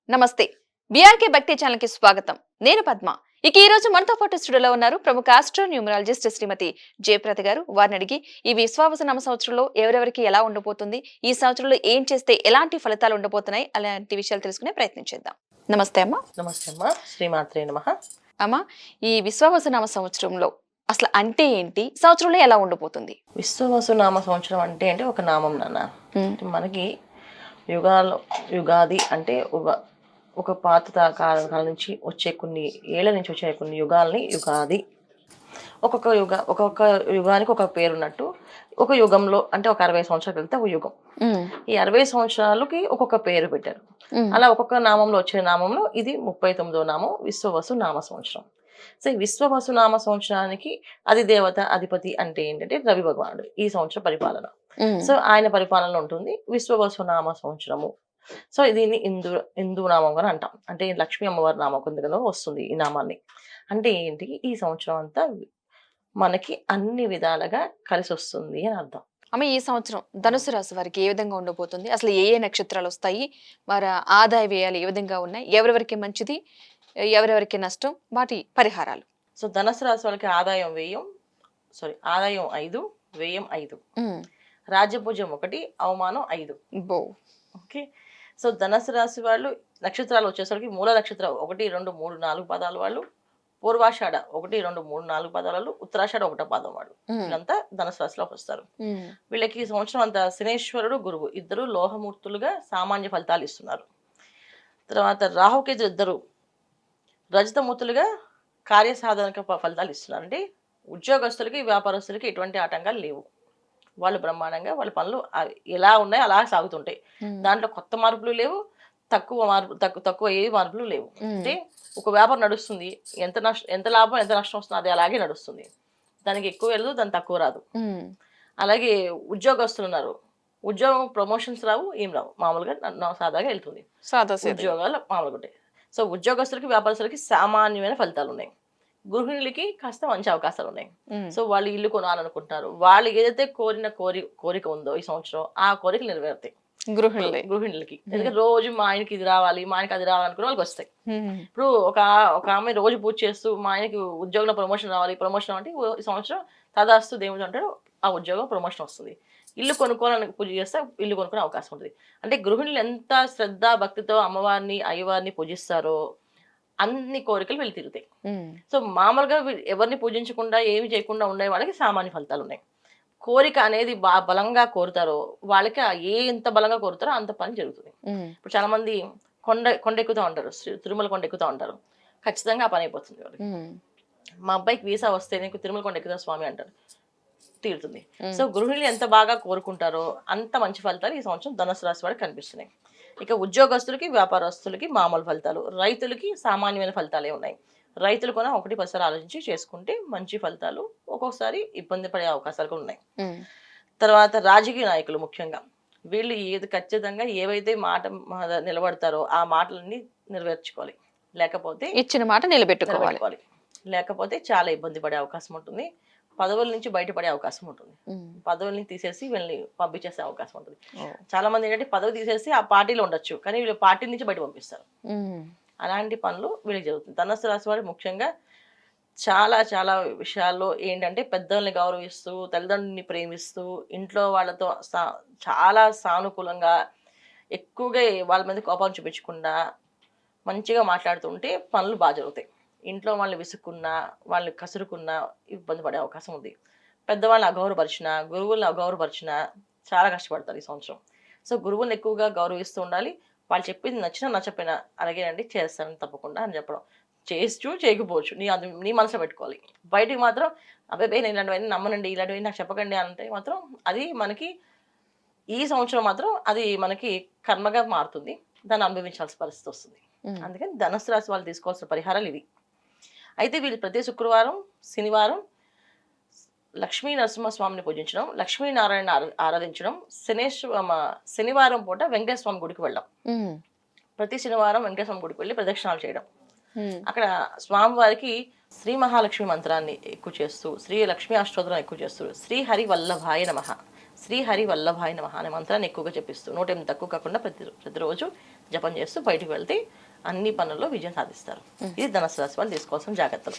నమస్తే. బీఆర్కే భక్తి ఛానల్ కి స్వాగతం. నేను పద్మ. ఇక ఈ రోజు మనతో పాటు స్టూడియోలో ఉన్నారు ప్రముఖ ఆస్ట్రో న్యూమరాలజిస్ట్ శ్రీమతి జయప్రద గారు. వారిని అడిగి ఈ విశ్వావసు నామ సంవత్సరంలో ఎవరెవరికి ఎలా ఉండబోతుంది, ఈ సంవత్సరంలో ఏం చేస్తే ఎలాంటి ఫలితాలు ఉండబోతున్నాయి, అలాంటి విషయాలు తెలుసుకునే ప్రయత్నం చేద్దాం. నమస్తే అమ్మా. నమస్తే అమ్మా. శ్రీమాత్రే నమః. అమ్మా, ఈ విశ్వావసు నామ సంవత్సరంలో అసలు అంటే ఏంటి, సంవత్సరంలో ఎలా ఉండబోతుంది? విశ్వవసు నామ సంవత్సరం అంటే ఒక నామం నాన్న. ఉమ్, మనకి యుగాలు యుగాది అంటే ఒక పాత కాలం నుంచి వచ్చే కొన్ని ఏళ్ల నుంచి వచ్చే కొన్ని యుగాల్ని యుగాది. ఒక్కొక్క యుగానికి ఒక పేరు ఉన్నట్టు ఒక యుగంలో అంటే ఒక 60 సంవత్సరాలు వెళ్తే ఒక యుగం. ఉమ్, ఈ 60 సంవత్సరాలకి ఒక్కొక్క పేరు పెట్టారు. ఉమ్, అలా ఒక్కొక్క నామంలో వచ్చే నామంలో ఇది 39వ నామం విశ్వవసు నామ సంవత్సరం. సో ఈ విశ్వవసు నామ సంవత్సరానికి అది దేవత అధిపతి అంటే ఏంటంటే రవి భగవానుడు. ఈ సంవత్సర పరిపాలన. ఉమ్, సో ఆయన పరిపాలన ఉంటుంది విశ్వవసు నామ సంవత్సరము. సో దీన్ని హిందూ నామం అని అంటాం. అంటే లక్ష్మీ అమ్మవారి నామం కింద వస్తుంది ఈ నామాన్ని. అంటే ఏంటి, ఈ సంవత్సరం అంతా మనకి అన్ని విధాలుగా కలిసి వస్తుంది అని అర్థం. అమ్మ, ఈ సంవత్సరం ధనుసు రాశి వారికి ఏ విధంగా ఉండబోతుంది, అసలు ఏ ఏ నక్షత్రాలు వస్తాయి, వారి ఆదాయ వ్యయాలు ఏ విధంగా ఉన్నాయి, ఎవరెవరికి మంచిది, ఎవరెవరికి నష్టం, వాటి పరిహారాలు? సో ధనుసు రాశి వాళ్ళకి ఆదాయం 5, వ్యయం 5, ఉమ్, రాజ్యభుజం 1, అవమానం 5. బో. ఓకే. సో ధనుసు రాశి వాళ్ళు నక్షత్రాలు వచ్చేసరికి మూల నక్షత్రం 1, 2, 3, 4 పాదాలు వాళ్ళు, పూర్వాషాఢ 1, 2, 3, 4 పాదాలు వాళ్ళు, ఉత్తరాషాఢ 1వ పాదం వాళ్ళు. వీళ్ళంతా ధనుసు రాశిలోకి వస్తారు. వీళ్ళకి ఈ సంవత్సరం అంతా శనేశ్వరుడు గురువు ఇద్దరు లోహమూర్తులుగా సామాన్య ఫలితాలు ఇస్తున్నారు. తర్వాత రాహుకేతులు ఇద్దరు రజతమూర్తులుగా కార్యసాధనక ఫలితాలు ఇస్తున్నారు. అంటే ఉద్యోగస్తులకి వ్యాపారస్తులకి ఎటువంటి ఆటంకాలు లేవు. వాళ్ళు బ్రహ్మాండంగా వాళ్ళ పనులు ఎలా ఉన్నాయో అలా సాగుతుంటాయి. దాంట్లో కొత్త మార్పులు లేవు, తక్కువ ఏ మార్పులు లేవు. అంటే ఒక వ్యాపారం నడుస్తుంది, ఎంత లాభం ఎంత నష్టం వస్తుంది అది అలాగే నడుస్తుంది. దానికి ఎక్కువ వెళ్ళదు, దానికి తక్కువ రాదు. అలాగే ఉద్యోగస్తులు ఉన్నారు, ఉద్యోగం ప్రమోషన్స్ రావు, ఏం రావు, మామూలుగా సాదాగా వెళ్తుంది. ఉద్యోగాలు మామూలుగా ఉంటాయి. సో ఉద్యోగస్తులకి వ్యాపారస్తులకి సామాన్యమైన ఫలితాలు ఉన్నాయి. గృహిణులకి కాస్త మంచి అవకాశాలు ఉన్నాయి. సో వాళ్ళు ఇల్లు కొనాలనుకుంటున్నారు, వాళ్ళు ఏదైతే కోరిక ఉందో ఈ సంవత్సరం ఆ కోరికలు నెరవేరుతాయి గృహిణులకి. ఎందుకంటే రోజు మా ఆయనకి ఇది రావాలి, మా ఆయనకి అది రావాలనుకున్న వాళ్ళకి వస్తాయి. ఇప్పుడు ఒక ఆమె రోజు పూజ చేస్తూ మా ఆయనకి ఉద్యోగంలో ప్రమోషన్ రావాలి, ప్రమోషన్ అంటే ఈ సంవత్సరం తదాస్తు దేవుడు అంటాడు, ఆ ఉద్యోగం ప్రమోషన్ వస్తుంది. ఇల్లు కొనుక్కోవాలని పూజ చేస్తే ఇల్లు కొనుక్కునే అవకాశం ఉంటుంది. అంటే గృహిణులు ఎంత శ్రద్ధ భక్తితో అమ్మవారిని అయ్యవారిని పూజిస్తారో అన్ని కోరికలు వీళ్ళు తీరుతాయి. సో మామూలుగా ఎవరిని పూజించకుండా ఏమి చేయకుండా ఉండే వాళ్ళకి సామాన్య ఫలితాలు ఉన్నాయి. కోరిక అనేది బలంగా కోరుతారో వాళ్ళకి ఎంత బలంగా కోరుతారో అంత పని జరుగుతుంది. ఇప్పుడు చాలా మంది కొండ ఎక్కుతూ ఉంటారు, తిరుమల కొండ ఎక్కుతూ ఉంటారు, ఖచ్చితంగా ఆ పని అయిపోతుంది వాళ్ళకి. మా అబ్బాయికి వీసా వస్తే నీకు తిరుమల కొండ ఎక్కుతా స్వామి అంటారు, తీరుతుంది. సో గృహిణులు ఎంత బాగా కోరుకుంటారో అంత మంచి ఫలితాలు ఈ సంవత్సరం ధనుసు రాశి వారికి కనిపిస్తున్నాయి. ఇక ఉద్యోగస్తులకి వ్యాపారస్తులకి మామూలు ఫలితాలు, రైతులకి సామాన్యమైన ఫలితాలే ఉన్నాయి. రైతులు కూడా 1-10 ఆలోచించి చేసుకుంటే మంచి ఫలితాలు, ఒక్కొక్కసారి ఇబ్బంది పడే అవకాశాలు కూడా ఉన్నాయి. తర్వాత రాజకీయ నాయకులు ముఖ్యంగా వీళ్ళు ఖచ్చితంగా ఏవైతే మాట నిలబడతారో ఆ మాటలన్నీ నెరవేర్చుకోవాలి, లేకపోతే ఇచ్చిన మాట నిలబెట్టుకోవాలి. లేకపోతే చాలా ఇబ్బంది పడే అవకాశం ఉంటుంది. పదవుల నుంచి బయటపడే అవకాశం ఉంటుంది. పదవుల్ని తీసేసి వీళ్ళని పంపించేసే అవకాశం ఉంటుంది. చాలా మంది ఏంటంటే పదవి తీసేసి ఆ పార్టీలో ఉండొచ్చు, కానీ వీళ్ళు పార్టీ నుంచి బయట పంపిస్తారు. అలాంటి పనులు వీళ్ళకి జరుగుతుంది. ధనుసు రాశి వారు ముఖ్యంగా చాలా చాలా విషయాల్లో ఏంటంటే పెద్దల్ని గౌరవిస్తూ, తల్లిదండ్రులని ప్రేమిస్తూ, ఇంట్లో వాళ్ళతో చాలా సానుకూలంగా, ఎక్కువగా వాళ్ళ మీద కోపం చూపించకుండా మంచిగా మాట్లాడుతుంటే పనులు బాగా జరుగుతాయి. ఇంట్లో వాళ్ళని విసుక్కున్నా, వాళ్ళని కసురుకున్నా ఇబ్బంది పడే అవకాశం ఉంది. పెద్దవాళ్ళని అగౌరవపరిచినా, గురువులను అగౌరవపరిచినా చాలా కష్టపడతారు ఈ సంవత్సరం. సో గురువులను ఎక్కువగా గౌరవిస్తూ ఉండాలి. వాళ్ళు చెప్పింది నచ్చినా నచ్చపోయినా అలాగేనండి చేస్తాను తప్పకుండా అని చెప్పడం. చేయకపోవచ్చు, నీ మనసులో పెట్టుకోవాలి. బయటికి మాత్రం అబ్బాయి నేను ఇలాంటివన్నీ నమ్మనండి, ఇలాంటివన్నీ నాకు చెప్పకండి అంటే మాత్రం అది మనకి ఈ సంవత్సరం మాత్రం అది మనకి కర్మగా మారుతుంది, దాన్ని అనుభవించాల్సిన పరిస్థితి వస్తుంది. అందుకని ధనుసు రాశి వాళ్ళు తీసుకోవాల్సిన పరిహారాలు ఇవి. అయితే వీళ్ళు ప్రతి శుక్రవారం, శనివారం లక్ష్మీ నరసింహస్వామిని పూజించడం, లక్ష్మీనారాయణ ఆరాధించడం, శనివారం పూట వెంకటేశ్వర స్వామి గుడికి వెళ్ళడం. ప్రతి శనివారం వెంకటేశ్వర స్వామి గుడికి వెళ్ళి ప్రదక్షిణాలు చేయడం. అక్కడ స్వామివారికి శ్రీ మహాలక్ష్మి మంత్రాన్ని ఎక్కువ చేస్తూ, శ్రీ లక్ష్మీ అష్టోత్తరం ఎక్కువ చేస్తూ, శ్రీ హరి వల్లభాయ నమః, శ్రీహరి వల్లభాయ నమః అనే మంత్రాన్ని ఎక్కువగా జపిస్తూ 108 తక్కువ కాకుండా ప్రతిరోజు జపం చేస్తూ బయటకు వెళ్తే అన్ని పనుల్లో విజయం సాధిస్తారు. ఇది ధనుసు రాశి వాళ్ళు తీసుకోవాల్సిన జాగ్రత్తలు.